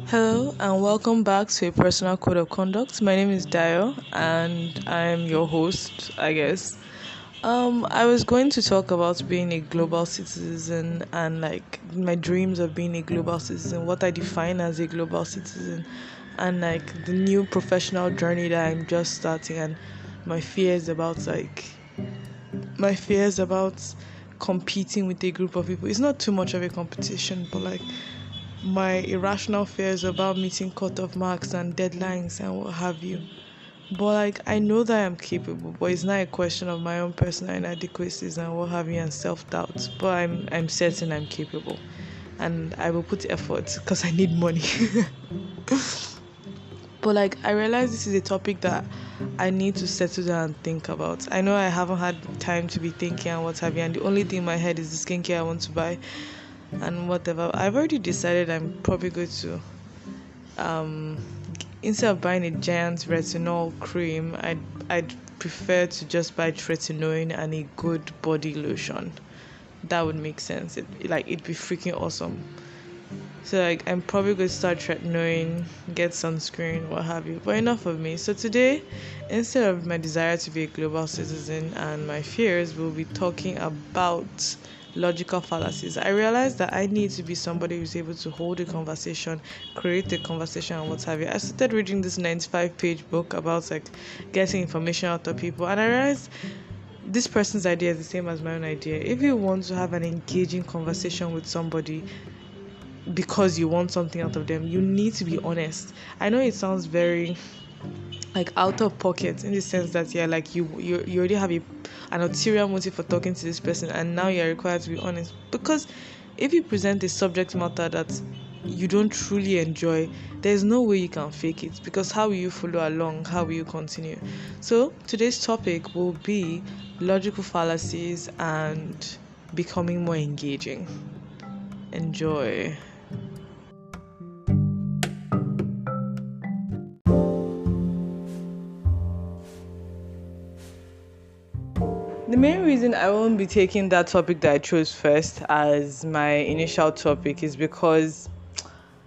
Hello and welcome back to a personal code of conduct. My name is Dayo and I'm your host, I guess. I was going to talk about being a global citizen and like my dreams of being a global citizen, what I define as a global citizen, and like the new professional journey that I'm just starting and my fears about my fears about competing with a group of people. It's not too much of a competition, but like my irrational fears about meeting cutoff marks and deadlines and what have you. But like I know that I'm capable, but it's not a question of my own personal inadequacies and what have you and self-doubt. But I'm certain I'm capable, and I will put effort because I need money. But like I realize this is a topic that I need to settle down and think about. I know I haven't had time to be thinking and what have you, and the only thing in my head is the skincare I want to buy and whatever. I've already decided I'm probably going to um instead of buying a giant retinol cream, I'd prefer to just buy tretinoin and a good body lotion. That would make sense. It'd be freaking awesome. So like I'm probably going to start tretinoin, get sunscreen, what have you. But enough of me. So today, instead of my desire to be a global citizen and my fears, we'll be talking about logical fallacies. I realized that I need to be somebody who's able to hold a conversation, create a conversation, and what have you. I started reading this 95-page book about like getting information out of people, and I realized this person's idea is the same as my own idea. If you want to have an engaging conversation with somebody because you want something out of them, you need to be honest. I know it sounds very like out of pocket in the sense that you already have an ulterior motive for talking to this person, and now you're required to be honest. Because if you present a subject matter that you don't truly enjoy, there's no way you can fake it, because how will you follow along, how will you continue? So today's topic will be logical fallacies and becoming more engaging. Enjoy. The main reason I won't be taking that topic that I chose first as my initial topic is because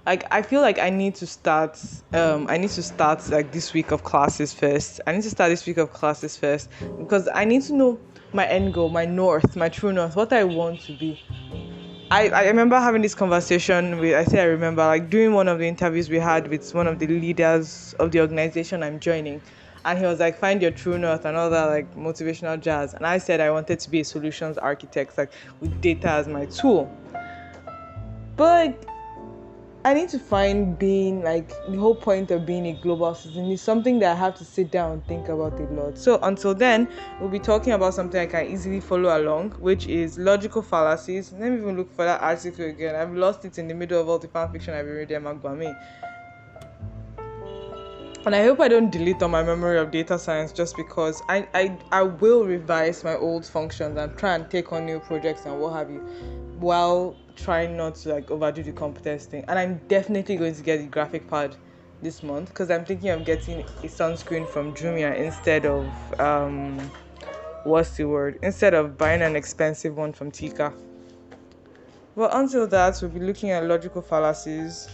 like I feel like I need to start like this week of classes first. I need to start this week of classes first because I need to know my end goal, my north, my true north, what I want to be. I remember having this conversation with, I say I remember, like during one of the interviews we had with one of the leaders of the organization I'm joining. And he was like, find your true north and all that like motivational jazz. And I said I wanted to be a solutions architect, like with data as my tool. But like, I need to find being like the whole point of being a global citizen is something that I have to sit down and think about a lot. So until then, we'll be talking about something I can easily follow along, which is logical fallacies. Let me even look for that article again. I've lost it in the middle of all the fan fiction I've been reading about me. And I hope I don't delete on my memory of data science just because I will revise my old functions and try and take on new projects and what have you, while trying not to like overdo the competence thing. And I'm definitely going to get the graphic pad this month because I'm thinking of getting a sunscreen from Jumia instead of what's the word? Instead of buying an expensive one from Tika. Well, until that, we'll be looking at logical fallacies,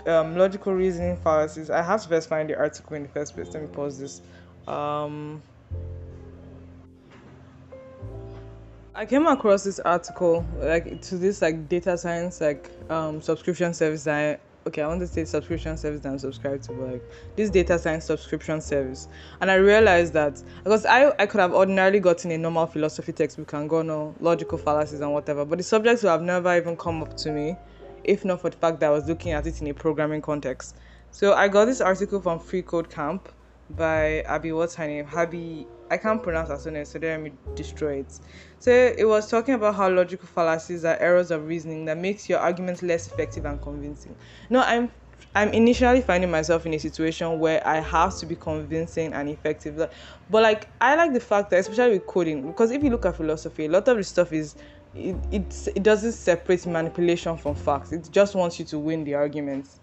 logical reasoning fallacies. I have to first find the article in the first place. Let me pause this. I came across this article like to this like data science like subscription service that I want to say subscription service that I'm subscribed to, but like this data science subscription service. And I realized that because I could have ordinarily gotten a normal philosophy textbook and gone on logical fallacies and whatever, but the subjects have never even come up to me, if not for the fact that I was looking at it in a programming context. So I got this article from freecodecamp by Abby, what's her name? Habi, I can't pronounce her surname, so let me destroy it. So it was talking about how logical fallacies are errors of reasoning that makes your arguments less effective and convincing. No, I'm initially finding myself in a situation where I have to be convincing and effective. But like I like the fact that, especially with coding, because if you look at philosophy, a lot of the stuff is it doesn't separate manipulation from facts. It just wants you to win the arguments,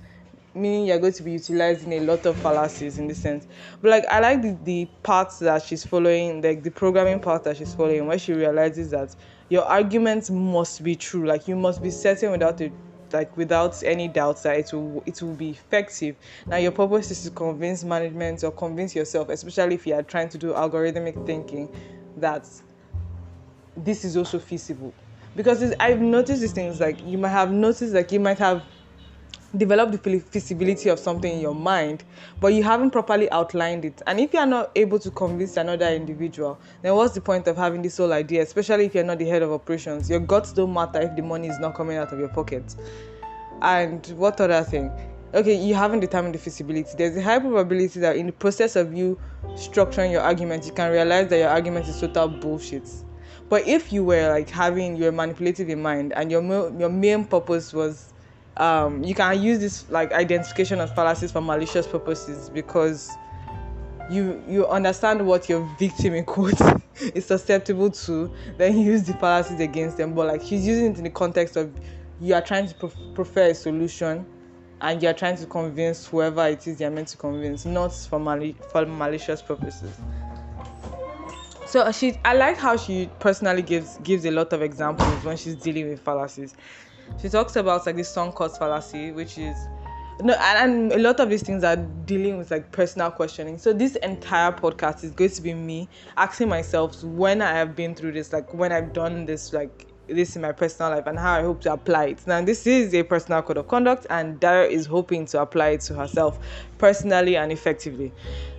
meaning you're going to be utilizing a lot of fallacies in this sense. But like I like the parts that she's following, like the programming part that she's following, where she realizes that your arguments must be true. Like you must be certain without a like without any doubt that it will be effective. Now your purpose is to convince management or convince yourself, especially if you are trying to do algorithmic thinking, that this is also feasible. Because I've noticed these things, like you might have noticed, like you might have develop the feasibility of something in your mind, but you haven't properly outlined it. And if you're not able to convince another individual, then what's the point of having this whole idea, especially if you're not the head of operations? Your guts don't matter if the money is not coming out of your pocket. And what other thing? Okay, you haven't determined the feasibility. There's a high probability that in the process of you structuring your argument, you can realize that your argument is total bullshit. But if you were like you were manipulative in mind, and your main purpose was, you can use this like identification of fallacies for malicious purposes, because you understand what your victim in quotes is susceptible to, then you use the fallacies against them. But like he's using it in the context of you are trying to prefer a solution, and you are trying to convince whoever it is you're meant to convince, not for malicious purposes. So I like how she personally gives a lot of examples when she's dealing with fallacies. She talks about like the sunk cost fallacy, which is and a lot of these things are dealing with like personal questioning. So this entire podcast is going to be me asking myself when I have been through this, like when I've done this, like this in my personal life, and how I hope to apply it. Now this is a personal code of conduct, and Dayo is hoping to apply it to herself personally and effectively.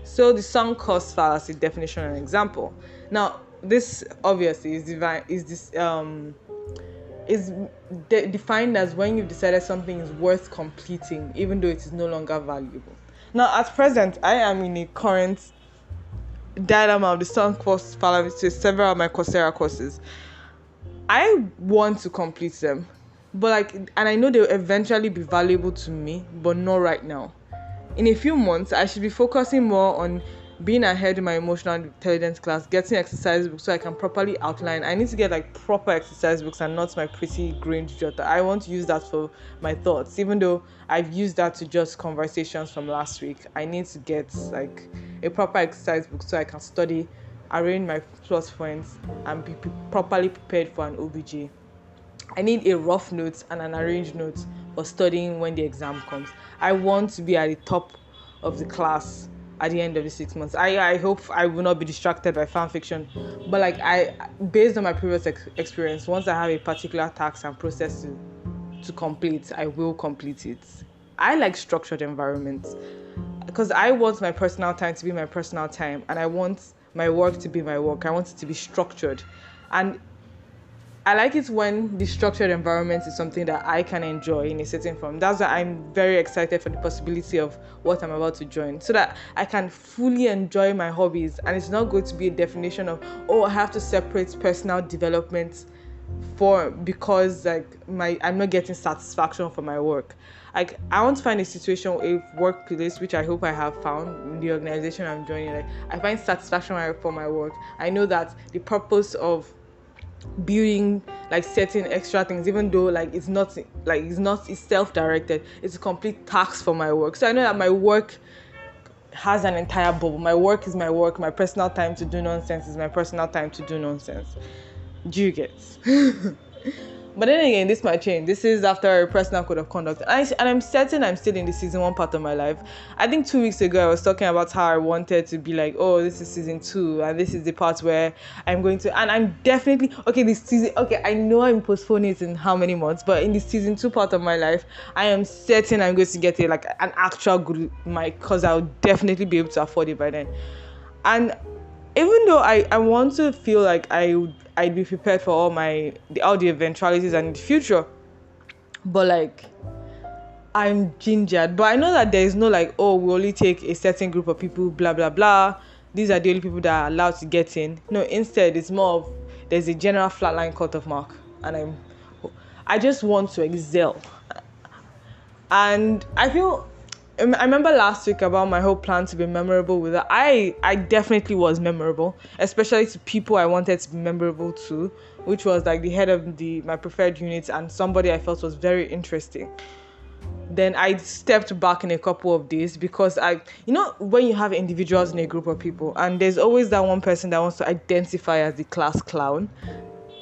So the sunk cost fallacy definition and example. Now this obviously is defined as when you've decided something is worth completing even though it is no longer valuable. Now at present, I am in a current dilemma of the sunk cost fallacy to several of my Coursera courses. I want to complete them, but and I know they'll eventually be valuable to me, but not right now. In a few months, I should be focusing more on being ahead in my emotional intelligence class, getting exercise books so I can properly outline. I need to get like proper exercise books and not my pretty grained jotter. I want to use that for my thoughts, even though I've used that to just conversations from last week. I need to get like a proper exercise book so I can study, arrange my plus points, and be properly prepared for an OBJ. I need a rough note and an arranged note for studying when the exam comes. I want to be at the top of the class at the end of the 6 months. I hope I will not be distracted by fan fiction, but based on my previous experience, once I have a particular task and process to complete, I will complete it. I like structured environments because I want my personal time to be my personal time, and I want my work to be my work. I want it to be structured, and I like it when the structured environment is something that I can enjoy in a certain form. That's why I'm very excited for the possibility of what I'm about to join, so that I can fully enjoy my hobbies. And it's not going to be a definition of, I have to separate personal development because I'm not getting satisfaction for my work. I want to find a situation, a workplace, which I hope I have found in the organization I'm joining. I find satisfaction for my work. I know that the purpose of building certain extra things, even though it's self-directed, it's a complete task for my work. So I know that my work has an entire bubble. My work is my work. My personal time to do nonsense is my personal time to do nonsense. Do you get? But then again, this might change. This is after a personal code of conduct. And I'm certain I'm still in the season 1 part of my life. I think 2 weeks ago, I was talking about how I wanted to be this is season 2. And this is the part where I'm going to... And I'm definitely... this season... I know I'm postponing it in how many months. But in the season 2 part of my life, I am certain I'm going to get an actual good mic. Because I'll definitely be able to afford it by then. And even though I want to feel like I'd be prepared for all the eventualities and in the future, but I'm gingered. But I know that there is no we only take a certain group of people, blah blah blah. These are the only people that are allowed to get in. No, instead it's more of there's a general flatline cutoff mark, and I just want to excel. And I remember last week about my whole plan to be memorable with her. I definitely was memorable, especially to people I wanted to be memorable to, which was the head of my preferred unit and somebody I felt was very interesting. Then I stepped back in a couple of days because when you have individuals in a group of people and there's always that one person that wants to identify as the class clown,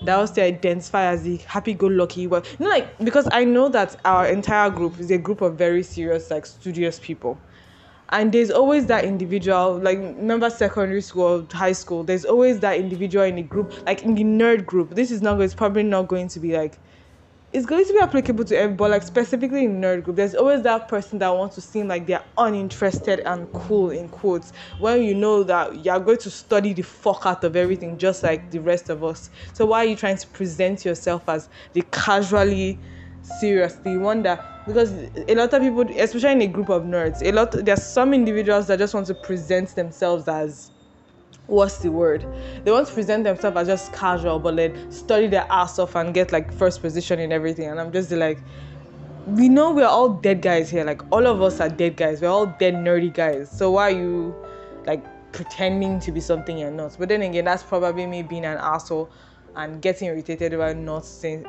that also identify as the happy-go-lucky. Well, like, because I know that our entire group is a group of very serious, like, studious people. And there's always that individual, like, remember secondary school or high school, there's always that individual in the group, like in the nerd group. This is not, it's probably not going to be like, it's going to be applicable to everybody, like specifically in nerd group. There's always that person that wants to seem like they're uninterested and cool, in quotes, when you know that you're going to study the fuck out of everything just like the rest of us. So why are you trying to present yourself as the casually seriously wonder? Because a lot of people, especially in a group of nerds, there's some individuals that just want to present themselves as, what's the word? They want to present themselves as just casual, but then study their ass off and get like first position in everything. And I'm just like, we know we're all dead guys here. Like, all of us are dead guys. We're all dead nerdy guys. So why are you like pretending to be something you're not? But then again, that's probably me being an asshole and getting irritated about not saying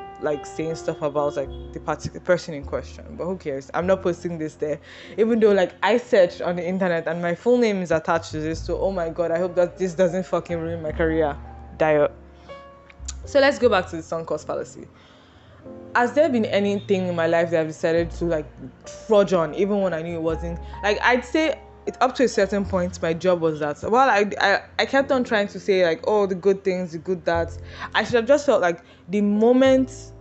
stuff about like the particular person in question. But who cares? I'm not posting this there, even though like I searched on the internet and my full name is attached to this. So oh my god, I hope that this doesn't fucking ruin my career. Dayo. So let's go back to the sunk cost fallacy. Has there been anything in my life that I've decided to like trudge on, even when I knew it wasn't? Like, I'd say it up to a certain point, my job was that. Well, I kept on trying to say like, oh, the good things, the good that. I should have just felt like the moment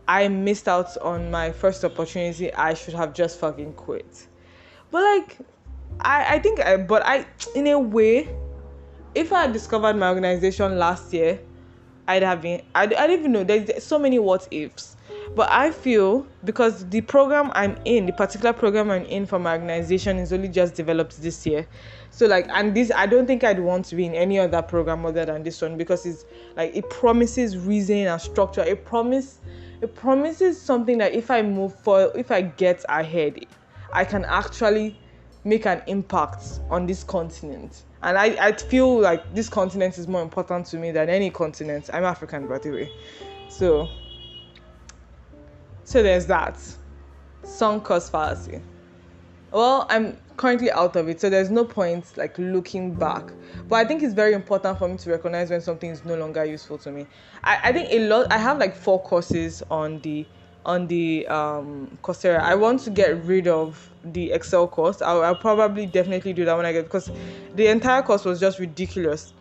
I missed out on my first opportunity, I should have just fucking quit. But like, I think, in a way, if I had discovered my organization last year, I don't even know. There's so many what ifs. But I feel because the particular program I'm in for my organization is only just developed this year. So like, and this, I don't think I'd want to be in any other program other than this one, because it's like, it promises reasoning and structure. It promises something that if I get ahead, I can actually make an impact on this continent. And I feel like this continent is more important to me than any continent. I'm African, by the way. So there's that. Sunk cost fallacy. Well, I'm currently out of it, so there's no point like looking back. But I think it's very important for me to recognize when something is no longer useful to me. I think I have like 4 courses on the Coursera. I want to get rid of the Excel course. I'll probably definitely do that when I get, because the entire course was just ridiculous.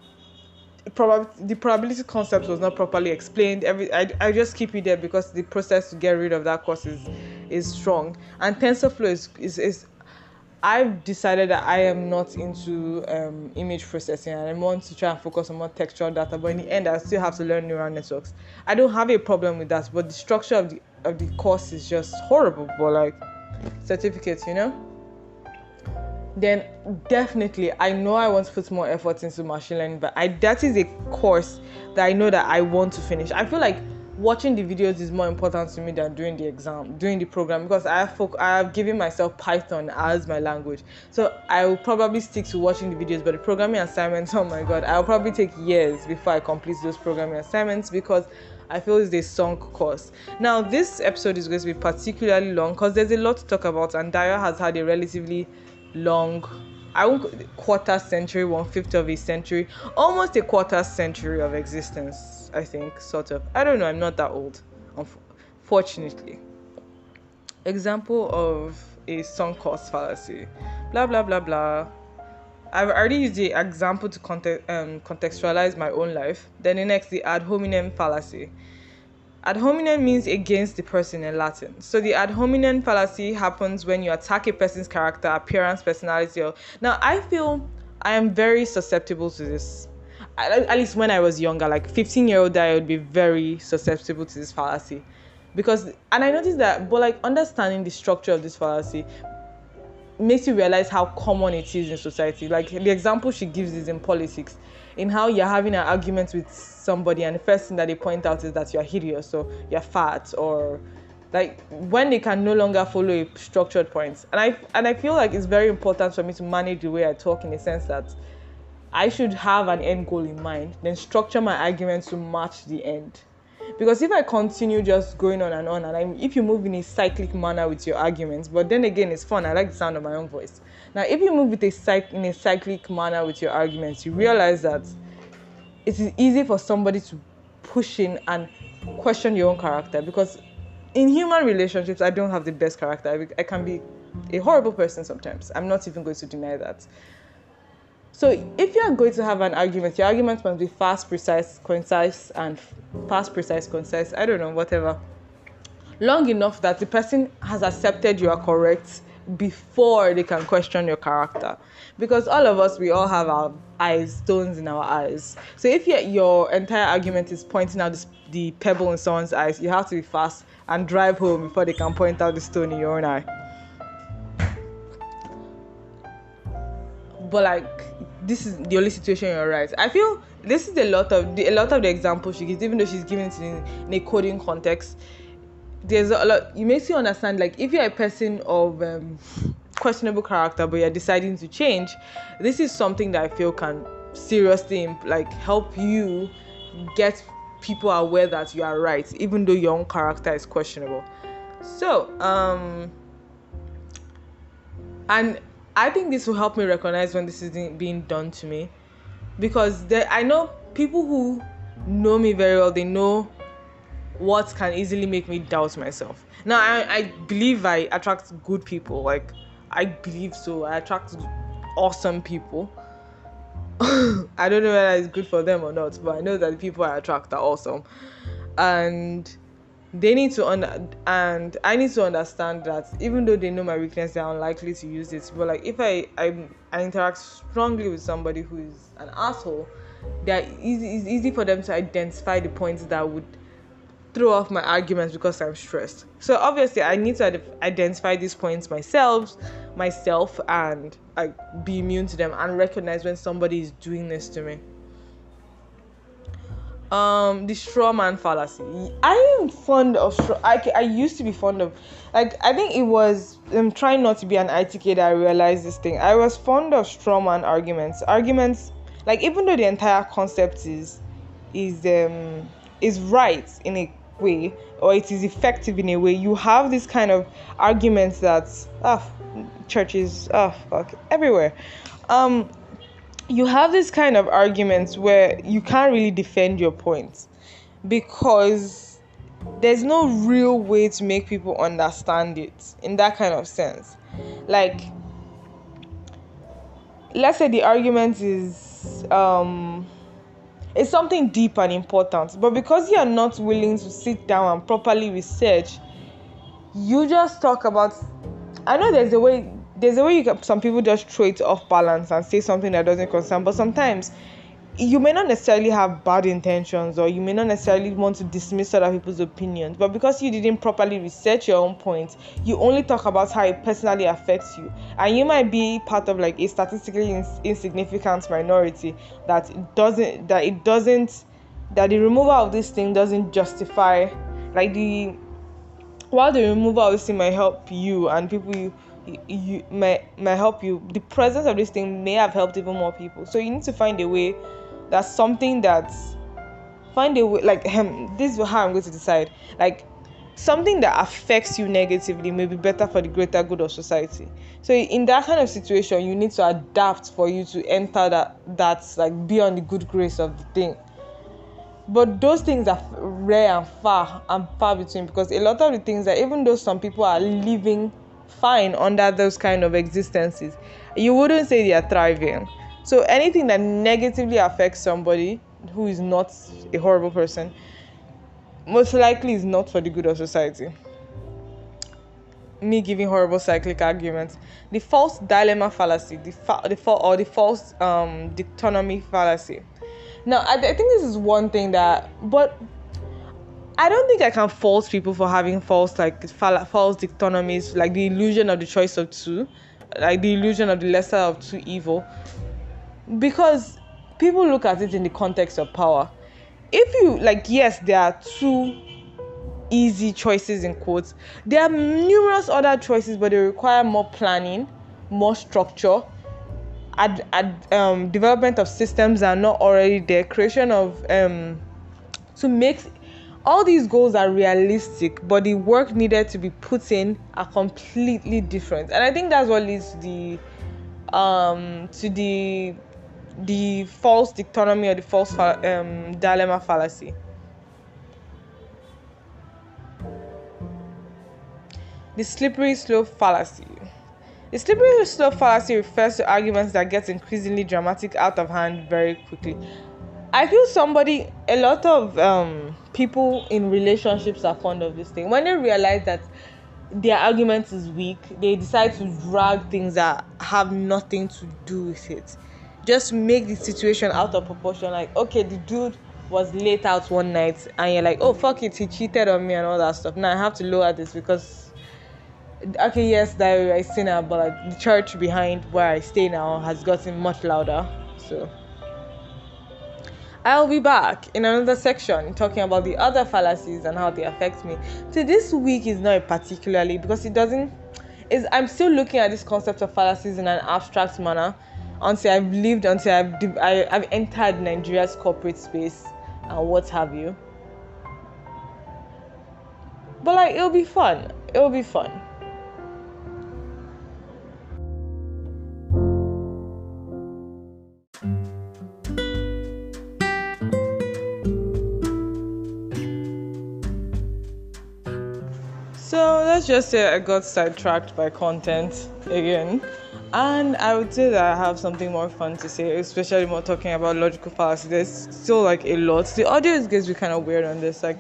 The probability concept was not properly explained. I just keep it there because the process to get rid of that course is strong. And TensorFlow is I've decided that I am not into image processing, and I want to try and focus on more textual data. But in the end, I still have to learn neural networks. I don't have a problem with that, but the structure of the course is just horrible. But like certificates, then definitely I know I want to put more effort into machine learning. But that is a course that I know that I want to finish. I feel like watching the videos is more important to me than doing the program, because I have given myself Python as my language. So I will probably stick to watching the videos, but the programming assignments, oh my god, I'll probably take years before I complete those programming assignments, because I feel it's a sunk cost. Now, this episode is going to be particularly long because there's a lot to talk about, and Dayo has had a relatively long, I won't quarter century, 1/5 of a century, almost a quarter century of existence, I think, sort of. I don't know, I'm not that old, unfortunately. Example of a sunk cost fallacy. Blah, blah, blah, blah. I've already used the example to contextualize my own life. Then the next, the ad hominem fallacy. Ad hominem means against the person in Latin. So the ad hominem fallacy happens when you attack a person's character, appearance, personality. Now, I feel I am very susceptible to this. At least when I was younger, like 15-year-old, I would be very susceptible to this fallacy. And I noticed that, but like understanding the structure of this fallacy makes you realize how common it is in society. Like the example she gives is in politics, in how you're having an argument with somebody and the first thing that they point out is that you're hideous or you're fat, or like when they can no longer follow a structured point. And I feel like it's very important for me to manage the way I talk, in the sense that I should have an end goal in mind, then structure my arguments to match the end. Because if I continue just going on, and if you move in a cyclic manner with your arguments, but then again, it's fun. I like the sound of my own voice. Now, if you move in a cyclic manner with your arguments, you realize that it is easy for somebody to push in and question your own character, because in human relationships, I don't have the best character. I can be a horrible person sometimes. I'm not even going to deny that. So if you are going to have an argument, your argument must be fast, precise, concise, and fast, precise, concise. I don't know, whatever. Long enough that the person has accepted you are correct before they can question your character. Because all of us, we all have our eyes, stones in our eyes. So if your entire argument is pointing out the pebble in someone's eyes, you have to be fast and drive home before they can point out the stone in your own eye. But like, this is the only situation you're right. I feel this is a lot of the examples she gives, even though she's giving it in a coding context. There's a lot. It makes you understand, like, if you're a person of questionable character but you're deciding to change, this is something that I feel can seriously like help you get people aware that you are right, even though your own character is questionable. So and I think this will help me recognize when this isn't being done to me, because I know people who know me very well. They know what can easily make me doubt myself. Now, I believe I attract good people. Like, I believe so. I attract awesome people. I don't know whether it's good for them or not, but I know that the people I attract are awesome. And they need to and I need to understand that even though they know my weakness, they're unlikely to use it. But like, if I interact strongly with somebody who is an asshole, it's easy for them to identify the points that would throw off my arguments because I'm stressed. So obviously I need to identify these points myself, and like be immune to them and recognize when somebody is doing this to me. The straw man fallacy. I am fond of I used to be fond of, like, I think it was trying not to be an IT kid. I realized this thing. I was fond of straw man arguments, like, even though the entire concept is right in a way, or it is effective in a way, you have this kind of arguments that churches everywhere. You have this kind of arguments where you can't really defend your point because there's no real way to make people understand it in that kind of sense. Like, let's say the argument is it's something deep and important, but because you are not willing to sit down and properly research, you just talk about, I know there's a way you can, some people just throw it off balance and say something that doesn't concern, but sometimes you may not necessarily have bad intentions, or you may not necessarily want to dismiss other people's opinions, but because you didn't properly research your own points, you only talk about how it personally affects you, and you might be part of like a statistically insignificant minority that the removal of this thing doesn't justify, like, while the removal of this thing might help you and people you might help you, the presence of this thing may have helped even more people. So you need to find a way, like, this is how I'm going to decide, like, something that affects you negatively may be better for the greater good of society. So in that kind of situation, you need to adapt for you to enter that's like be on the good grace of the thing. But those things are rare and far between, because a lot of the things that, even though some people are living fine under those kind of existences, you wouldn't say they are thriving. So anything that negatively affects somebody who is not a horrible person, most likely is not for the good of society. Me giving horrible cyclic arguments. The false dilemma fallacy, the false dichotomy fallacy. Now, I think this is one thing but I don't think I can fault people for having false dichotomies, like the illusion of the choice of two, like the illusion of the lesser of two evil, because people look at it in the context of power. If you, like, yes, there are two easy choices in quotes. There are numerous other choices, but they require more planning, more structure, development of systems that are not already there, creation of to make all these goals are realistic, but the work needed to be put in are completely different. And I think that's what leads to the false dichotomy or the false dilemma fallacy. The slippery slope fallacy. The slippery slope fallacy refers to arguments that get increasingly dramatic out of hand very quickly. I feel a lot of people in relationships are fond of this thing. When they realize that their argument is weak, they decide to drag things that have nothing to do with it. Just make the situation out of proportion. Like, okay, the dude was late out one night, and you're like, oh, fuck it, he cheated on me and all that stuff. Now I have to lower this because, okay, yes, Dayo, I stay now, but like, the church behind where I stay now has gotten much louder. So I'll be back in another section talking about the other fallacies and how they affect me. So this week is not particularly because I'm still looking at this concept of fallacies in an abstract manner until I've entered Nigeria's corporate space and what have you. But like, it'll be fun. So let's just say I got sidetracked by content again, and I would say that I have something more fun to say, especially more talking about logical fallacy. There's still like a lot. The audio is going to be kind of weird on this. Like,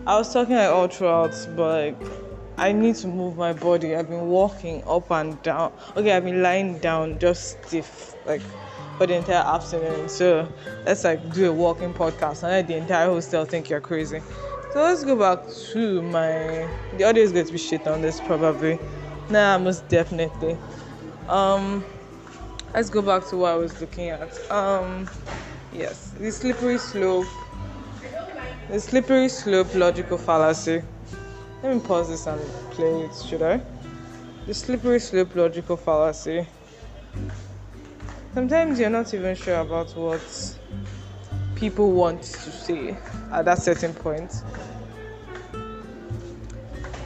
I was talking like all throughout, but like, I need to move my body. I've been walking up and down. Okay, I've been lying down just stiff like for the entire afternoon. So let's like do a walking podcast and let the entire hostel think you're crazy. So let's go back to the audio is going to be shit on this probably. Nah, most definitely. Let's go back to what I was looking at. Yes, the slippery slope logical fallacy. Let me pause this and play it, should I? The slippery slope logical fallacy. Sometimes you're not even sure about what people want to say at that certain point,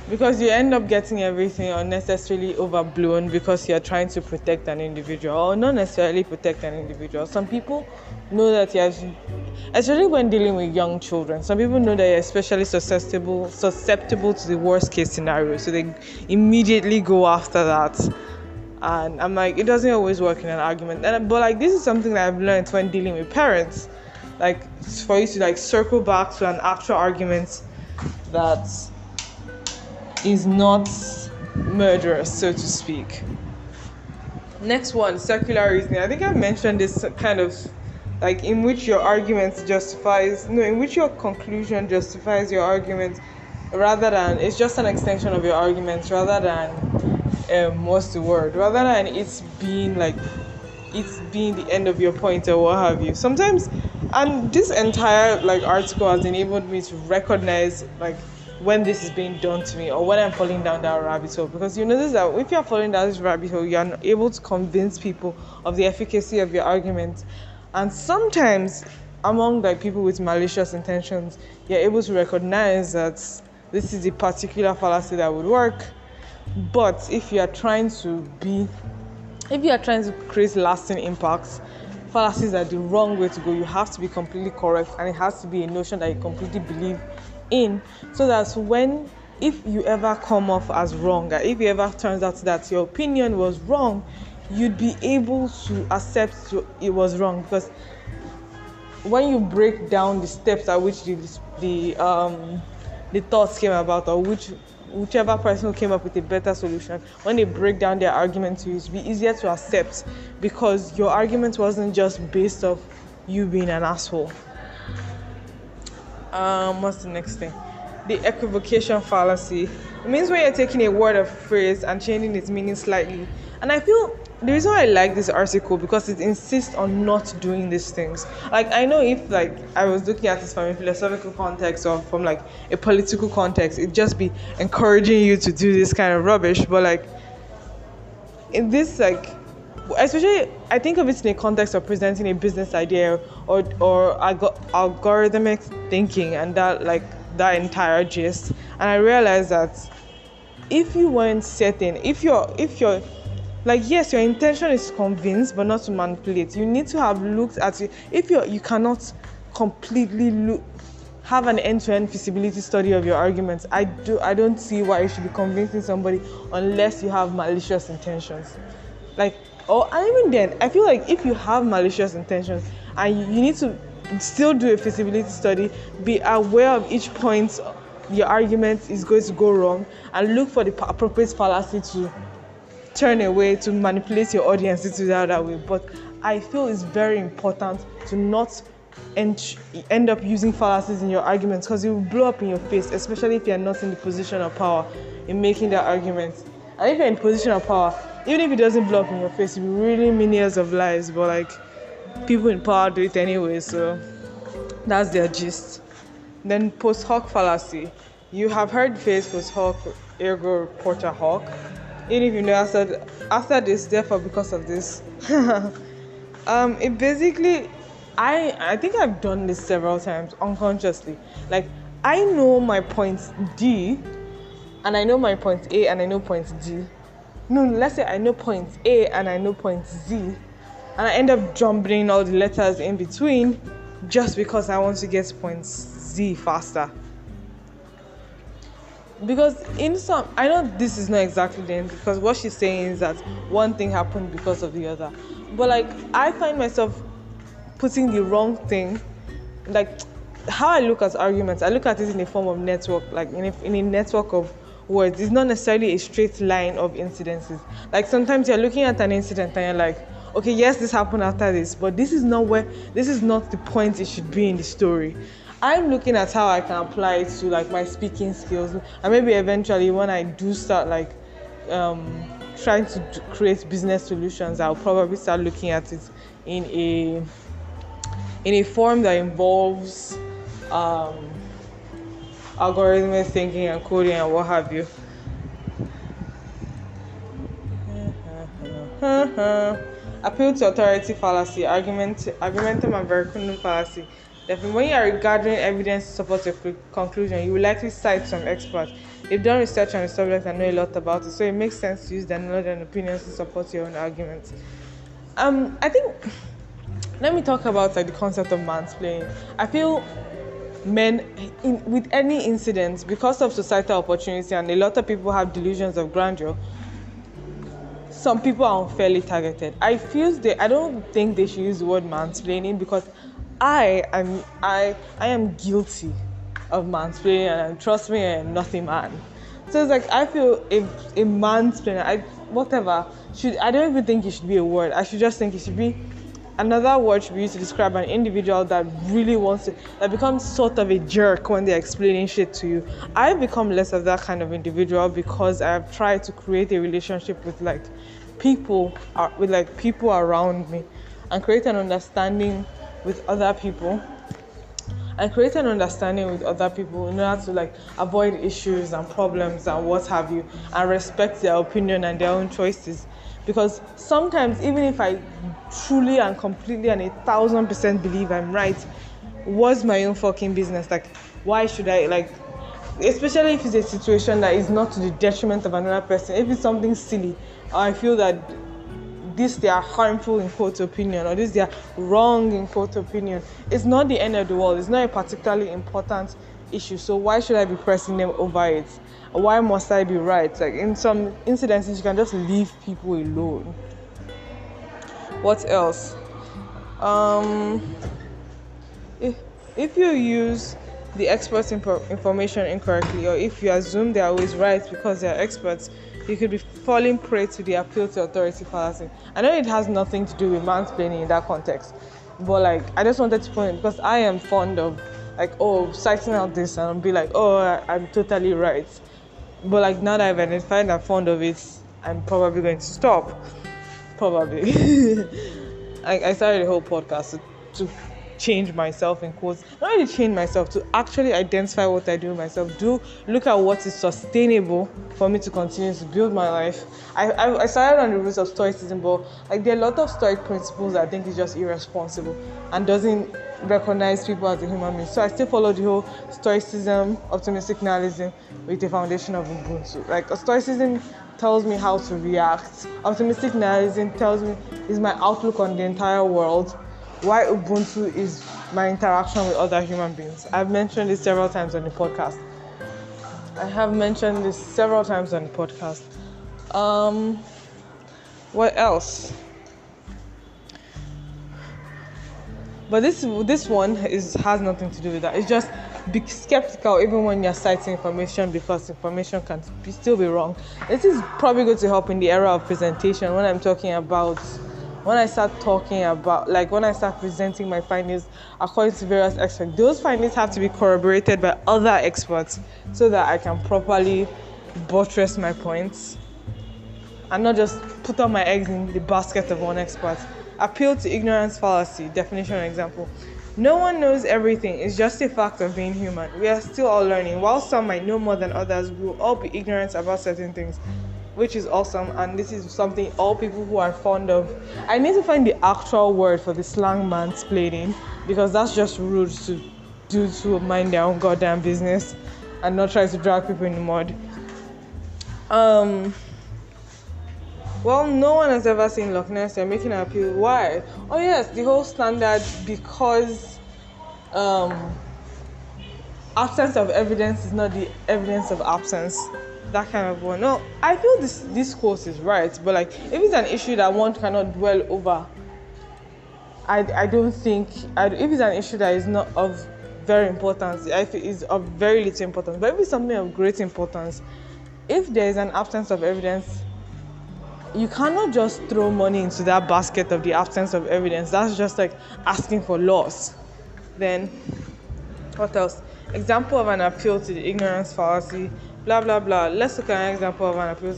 because you end up getting everything unnecessarily overblown because you're trying to protect an individual, or not necessarily protect an individual. Some people know that especially when dealing with young children, some people know that you're especially susceptible to the worst case scenario, so they immediately go after that. And I'm like, it doesn't always work in an argument. But like, this is something that I've learned when dealing with parents. Like, for you to like circle back to an actual argument that is not murderous, so to speak. Next one, circular reasoning. I think I mentioned this kind of like in which your in which your conclusion justifies your argument, rather than it's just an extension of your argument, rather than rather than it's being the end of your point or what have you. Sometimes, and this entire like article has enabled me to recognize like when this is being done to me or when I'm falling down that rabbit hole, because you notice that if you're falling down this rabbit hole, you're not able to convince people of the efficacy of your argument. And sometimes among like people with malicious intentions, you're able to recognize that this is a particular fallacy that would work. But if you are trying to create lasting impacts, fallacies are the wrong way to go. You have to be completely correct, and it has to be a notion that you completely believe in, so that if you ever come off as wrong, if it ever turns out that your opinion was wrong, you'd be able to accept it was wrong. Because when you break down the steps at which the thoughts came about, or whichever person who came up with a better solution, when they break down their argument to you, it'll be easier to accept, because your argument wasn't just based off you being an asshole. What's the next thing? The equivocation fallacy. It means when you're taking a word or phrase and changing its meaning slightly. And I feel the reason why I like this article, because it insists on not doing these things. Like, I know if like I was looking at this from a philosophical context or from like a political context, it'd just be encouraging you to do this kind of rubbish. But like in this, like, especially I think of it in a context of presenting a business idea or algorithmic thinking and that entire gist. And I realized that if you weren't certain, if you're like, yes, your intention is to convince but not to manipulate, you need to have looked at it. If you cannot completely have an end-to-end feasibility study of your arguments. I don't see why you should be convincing somebody unless you have malicious intentions. And even then, I feel like if you have malicious intentions and you need to still do a feasibility study, be aware of each point your argument is going to go wrong, and look for the appropriate fallacy to turn away, to manipulate your audience into the other way. But I feel it's very important to not end up using fallacies in your arguments, because it will blow up in your face, especially if you're not in the position of power in making that argument. And if you're in position of power, even if it doesn't blow up in your face, you'll be ruining millions of lives, but people in power do it anyway, so that's their gist. Then post hoc fallacy. You have heard the phrase post hoc ergo porta hoc. Even if you know after this, therefore because of this. It basically, I think I've done this several times unconsciously. I know my point D, and I know my point A, and I know point D. No, let's say I know point A and I know point Z, and I end up jumbling all the letters in between just because I want to get point Z faster. Because I know this is not exactly the end, because what she's saying is that one thing happened because of the other. But I find myself putting the wrong thing. How I look at arguments, I look at it in a form of network, in a network of words. It's not necessarily a straight line of incidences. Sometimes you're looking at an incident and you're like, okay, yes, this happened after this, but this is not the point it should be in the story. I'm looking at how I can apply it to my speaking skills, and maybe eventually when I do start trying to create business solutions, I'll probably start looking at it in a form that involves algorithmic thinking and coding and what have you. Appeal to authority fallacy, argumentum and vericundum fallacy. Therefore, when you are gathering evidence to support your conclusion, you will likely cite some experts. They've done research on the subject and know a lot about it, so it makes sense to use their knowledge and opinions to support your own arguments. I think, let me talk about the concept of mansplaining. I feel with any incident, because of societal opportunity and a lot of people have delusions of grandeur, some people are unfairly targeted. I don't think they should use the word mansplaining, because I am guilty of mansplaining, and trust me, I am nothing man. So it's I feel if a mansplainer, I don't even think it should be a word. I should just think it should be another word should be used to describe an individual that really that becomes sort of a jerk when they're explaining shit to you. I've become less of that kind of individual because I've tried to create a relationship with people around me, and create an understanding with other people, in order to avoid issues and problems and what have you, and respect their opinion and their own choices. Because sometimes, even if I truly and completely and 1,000% believe I'm right, what's my own fucking business? Why should I, especially if it's a situation that is not to the detriment of another person. If it's something silly, or I feel that they are harmful in quote opinion, or they are wrong in quote opinion, it's not the end of the world. It's not a particularly important issue, so why should I be pressing them over it? Why must I be right? In some incidences, you can just leave people alone. What else? If you use the experts' information incorrectly, or if you assume they're always right because they're experts, you could be falling prey to the appeal to authority fallacy. I know it has nothing to do with mansplaining in that context, but I just wanted to point it, because I am fond of citing out this and be I'm totally right. But now that I've identified I'm fond of it, I'm probably going to stop. Probably. I started the whole podcast to change myself in quotes. Not really change myself, to actually identify what I do myself. Look at what is sustainable for me to continue to build my life. I started on the roots of stoicism, but there are a lot of stoic principles that I think is just irresponsible and doesn't recognize people as a human being. So I still follow the whole stoicism, optimistic nihilism with the foundation of Ubuntu. Stoicism tells me how to react. Optimistic nihilism tells me is my outlook on the entire world. Why Ubuntu is my interaction with other human beings. I've mentioned this several times on the podcast. What else? But this one has nothing to do with that. It's just be skeptical even when you're citing information, because information can still be wrong. This is probably going to help in the era of presentation when I start presenting my findings according to various experts. Those findings have to be corroborated by other experts so that I can properly buttress my points and not just put all my eggs in the basket of one expert. Appeal to ignorance fallacy. Definition and example. No one knows everything. It's just a fact of being human. We are still all learning. While some might know more than others, we will all be ignorant about certain things, which is awesome. And this is something all people who are fond of. I need to find the actual word for the slang mansplaining, because that's just rude to mind their own goddamn business and not try to drag people in the mud. Well, no one has ever seen Loch Ness. They're making an appeal. Why? Oh yes, the whole standard, because absence of evidence is not the evidence of absence. That kind of one. No, I feel this course is right, but like if it's an issue that one cannot dwell over, I don't think. If it's an issue that is not of very importance, I feel is of very little importance. But if it's something of great importance, if there is an absence of evidence, you cannot just throw money into that basket of the absence of evidence. That's just like asking for loss. Then, what else? Example of an appeal to the ignorance fallacy, blah, blah, blah. Let's look at an example of an appeal.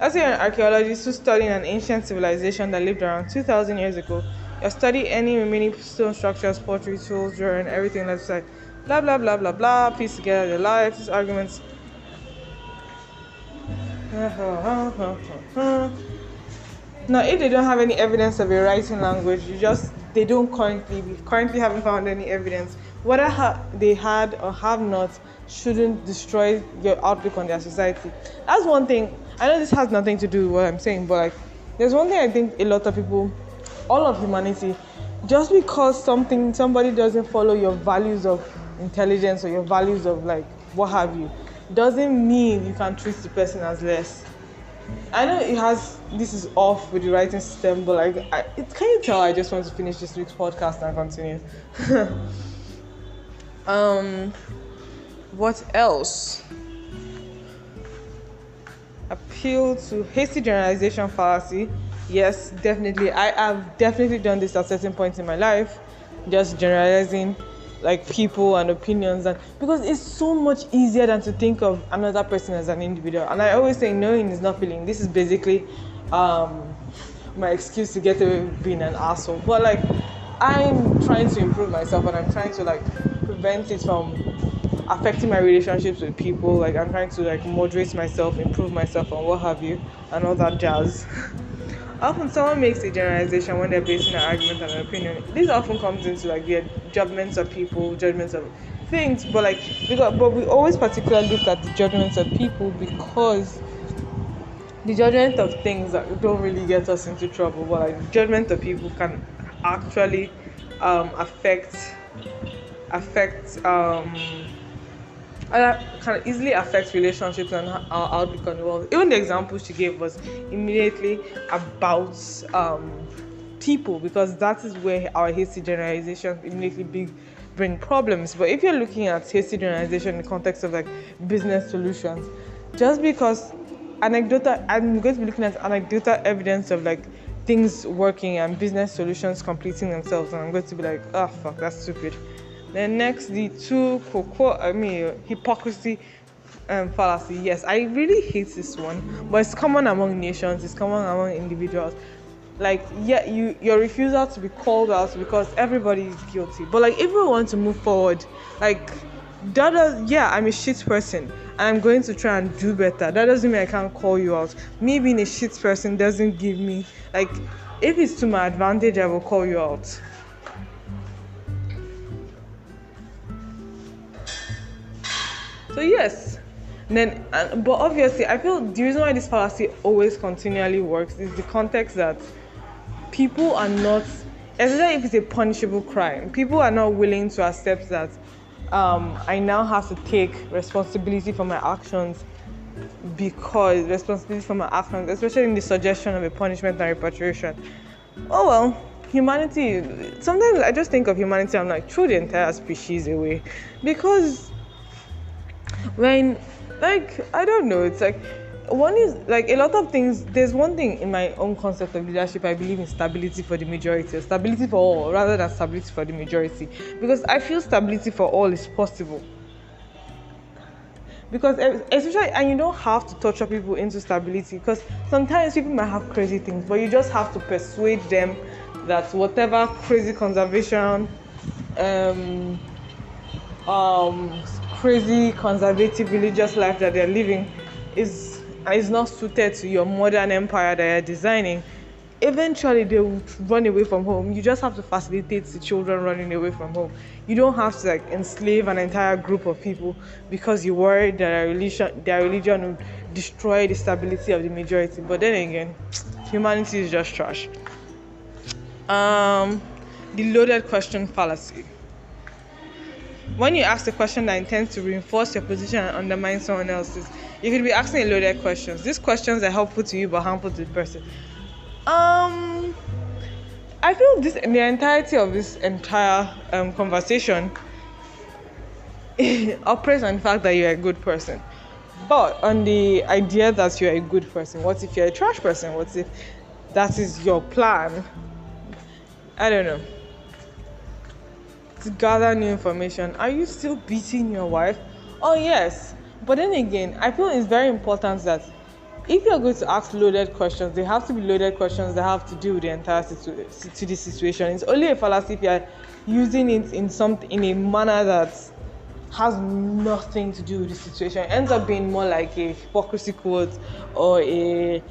Let's say an archaeologist who's studying an ancient civilization that lived around 2,000 years ago. You study any remaining stone structures, pottery, tools, drawing, everything, let's say, blah, blah, blah, blah, blah, piece together their lives, these arguments. Now, if they don't have any evidence of a writing language, they currently haven't found any evidence. Whether they had or have not shouldn't destroy your outlook on their society. That's one thing. I know this has nothing to do with what I'm saying, but like, there's one thing I think a lot of people, all of humanity, just because somebody doesn't follow your values of intelligence or your values of like what have you, doesn't mean you can treat the person as less. I know this is off with the writing system, but like, can you tell I just want to finish this week's podcast and continue? What else? Appeal to hasty generalization fallacy. Yes, definitely. I have definitely done this at certain points in my life, just generalizing like people and opinions, and because it's so much easier than to think of another person as an individual. And I always say knowing is not feeling. This is basically my excuse to get away with being an asshole. But like, I'm trying to improve myself, and I'm trying to like prevent it from affecting my relationships with people. Like, I'm trying to like moderate myself, improve myself, and what have you, and all that jazz. Often someone makes a generalization when they're basing an argument on an opinion. This often comes into like their judgments of people, judgments of things, but we always particularly look at the judgments of people because the judgment of things that don't really get us into trouble, but like the judgment of people can actually can easily affect relationships and our outlook on the world. Even the example she gave was immediately about people, because that is where our hasty generalization immediately bring problems. But if you're looking at hasty generalization in the context of like business solutions, just because I'm going to be looking at anecdotal evidence of like things working and business solutions completing themselves, and I'm going to be like, oh fuck, that's stupid. Then next, the hypocrisy fallacy. Yes, I really hate this one, but it's common among nations, it's common among individuals. Like, yeah, your refusal to be called out because everybody is guilty. But like, if we want to move forward, like, I'm a shit person and I'm going to try and do better. That doesn't mean I can't call you out. Me being a shit person doesn't give me, like, if it's to my advantage, I will call you out. So yes, then, but obviously, I feel the reason why this fallacy always continually works is the context that people are not especially if it's a punishable crime. People are not willing to accept that I now have to take responsibility for my actions, especially in the suggestion of a punishment and repatriation. Oh well, humanity, sometimes I just think of humanity, I'm like, throw the entire species away. Because when, like, I don't know, it's like, one is, like, a lot of things, there's one thing in my own concept of leadership, I believe in stability for the majority, or stability for all, rather than stability for the majority. Because I feel stability for all is possible. Because especially, and you don't have to torture people into stability, because sometimes people might have crazy things, but you just have to persuade them that whatever crazy conservation, crazy conservative religious life that they're living is not suited to your modern empire that you're designing. Eventually they will run away from home. You just have to facilitate the children running away from home. You don't have to, like, enslave an entire group of people because you worry that their religion will destroy the stability of the majority. But then again, humanity is just trash. The loaded question fallacy. When you ask a question that intends to reinforce your position and undermine someone else's, you could be asking loaded questions. These questions are helpful to you but harmful to the person. I feel the entirety of this entire conversation operates on the fact that you're a good person. But on the idea that you're a good person, what if you're a trash person? What if that is your plan? I don't know. To gather new information. Are you still beating your wife? Oh yes. But then again, I feel it's very important that if you're going to ask loaded questions, they have to be loaded questions that have to do with the entire to the situation. It's only a fallacy if you're using it in a manner that has nothing to do with the situation. It ends up being more like a hypocrisy quote or a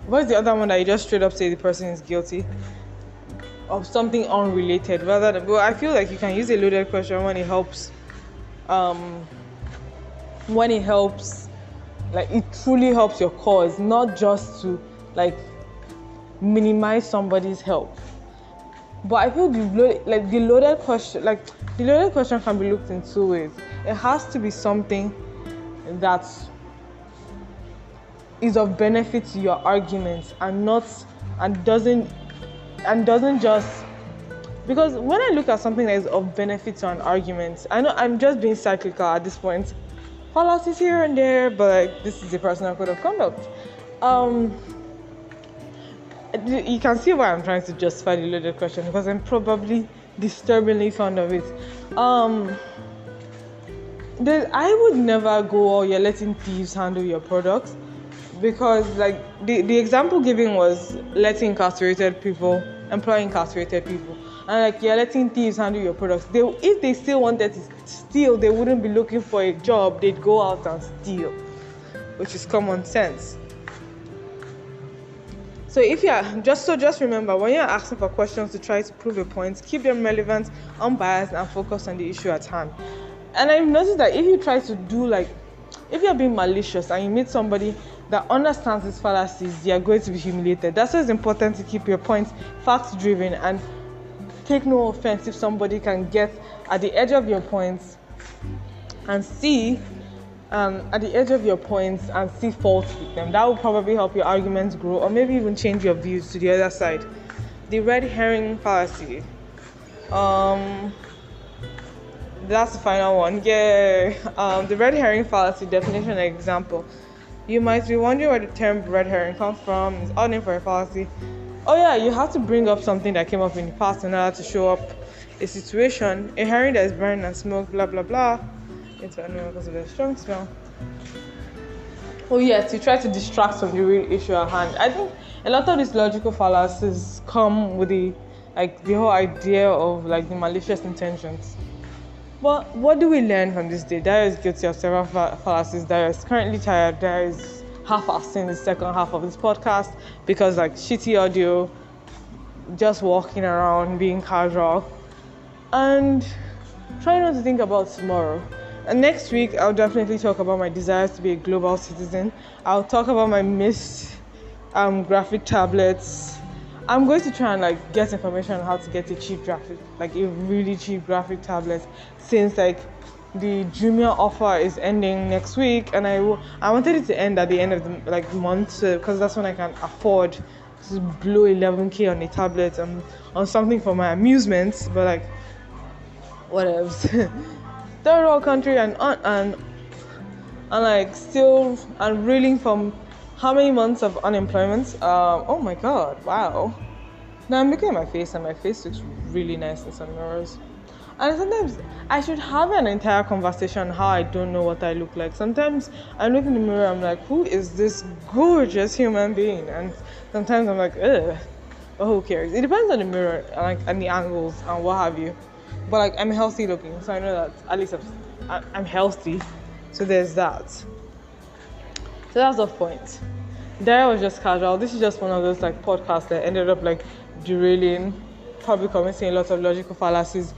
what's the other one that you just straight up say the person is guilty of something unrelated, rather than. But I feel like you can use a loaded question when it helps. Like, it truly helps your cause, not just to, like, minimize somebody's help. But I feel the loaded question can be looked in two ways. It has to be something that is of benefit to your argument and doesn't just, because when I look at something that is of benefit to an argument, I know I'm just being cyclical at this point. Fallacies here and there, but like, this is a personal code of conduct. You can see why I'm trying to justify the loaded question, because I'm probably disturbingly fond of it. I would never go, "Oh, you're letting thieves handle your products," because, like, the example given was letting incarcerated people, employing incarcerated people, and, like, you're letting thieves handle your products. If they still wanted to steal, they wouldn't be looking for a job. They'd go out and steal, which is common sense. So just remember, when you're asking for questions to try to prove a point, keep them relevant, unbiased, and focused on the issue at hand. And I've noticed that if you try to if you're being malicious and you meet somebody that understands these fallacies, you're going to be humiliated. That's why it's important to keep your points fact-driven and take no offense if somebody can get at the edge of your points and see faults with them. That will probably help your arguments grow, or maybe even change your views to the other side. The red herring fallacy. That's the final one. Yeah. The red herring fallacy definition and example. You might be wondering where the term red herring comes from. It's all name for a fallacy. Oh yeah, you have to bring up something that came up in the past in order to show up a situation. A herring that is burned and smoked, blah blah blah. It's unknown because of the strong smell. Oh yes, you try to distract from the real issue at hand. I think a lot of these logical fallacies come with the whole idea of, like, the malicious intentions. But what do we learn from this day? Dayo is guilty of several fallacies. Dayo is currently tired. Dayo is half-assing the second half of this podcast because, like, shitty audio, just walking around, being casual, and trying not to think about tomorrow. And next week, I'll definitely talk about my desires to be a global citizen. I'll talk about my missed graphic tablets. I'm going to try and like get information on how to get a cheap graphic, like a really cheap graphic tablet, since like the junior offer is ending next week, and I wanted it to end at the end of the like month, because that's when I can afford to blow 11k on a tablet and on something for my amusement. But like, what else? Third world country, and like still and reeling from how many months of unemployment. Oh my god, wow. Now I'm looking at my face, and my face looks really nice in some mirrors. And sometimes I should have an entire conversation on how I don't know what I look like. Sometimes I look in the mirror, I'm like, who is this gorgeous human being? And sometimes I'm like, ugh, but who cares? It depends on the mirror, like, and the angles and what have you. But like, I'm healthy looking, so I know that at least I'm healthy. So there's that. So that's the point. Dayo was just casual. This is just one of those like podcasts that ended up like derailing, probably committing a lot of logical fallacies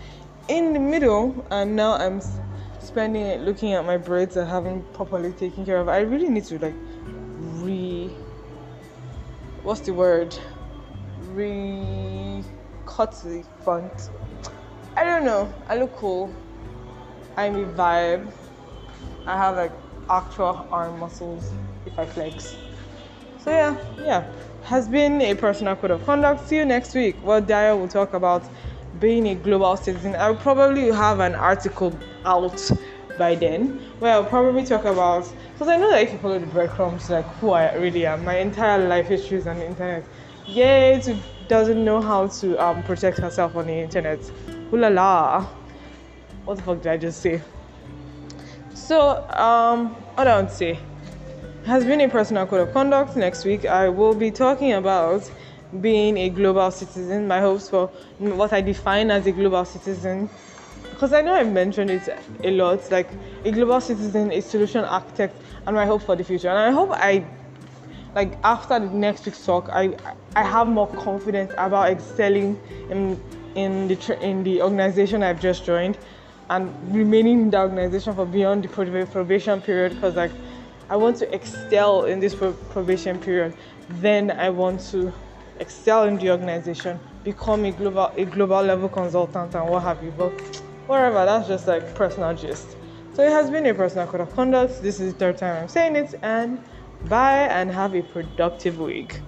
in the middle, and now I'm spending it looking at my braids that I haven't properly taken care of. I really need to like cut the front. I don't know. I look cool. I'm a vibe. I have like actual arm muscles if I flex. So yeah. Has been a personal code of conduct. See you next week. Well, Dayo will talk about being a global citizen. I'll probably have an article out by then where I'll probably talk about, because I know that if you follow the breadcrumbs, like who I really am, my entire life history is on the internet. Yates who doesn't know how to protect herself on the internet. Ooh la la. What the fuck did I just say? So, what I would say has been a personal code of conduct. Next week, I will be talking about being a global citizen, my hopes for what I define as a global citizen. Because I know I've mentioned it a lot, like a global citizen, a solution architect, and my hope for the future. And I hope like after the next week's talk, I have more confidence about excelling in the organization I've just joined, and remaining in the organization for beyond the probation period, because like I want to excel in this probation period. Then I want to excel in the organization, become a global level consultant and what have you. But whatever, that's just like personal gist. So it has been a personal code of conduct. This is the third time I'm saying it, and bye and have a productive week.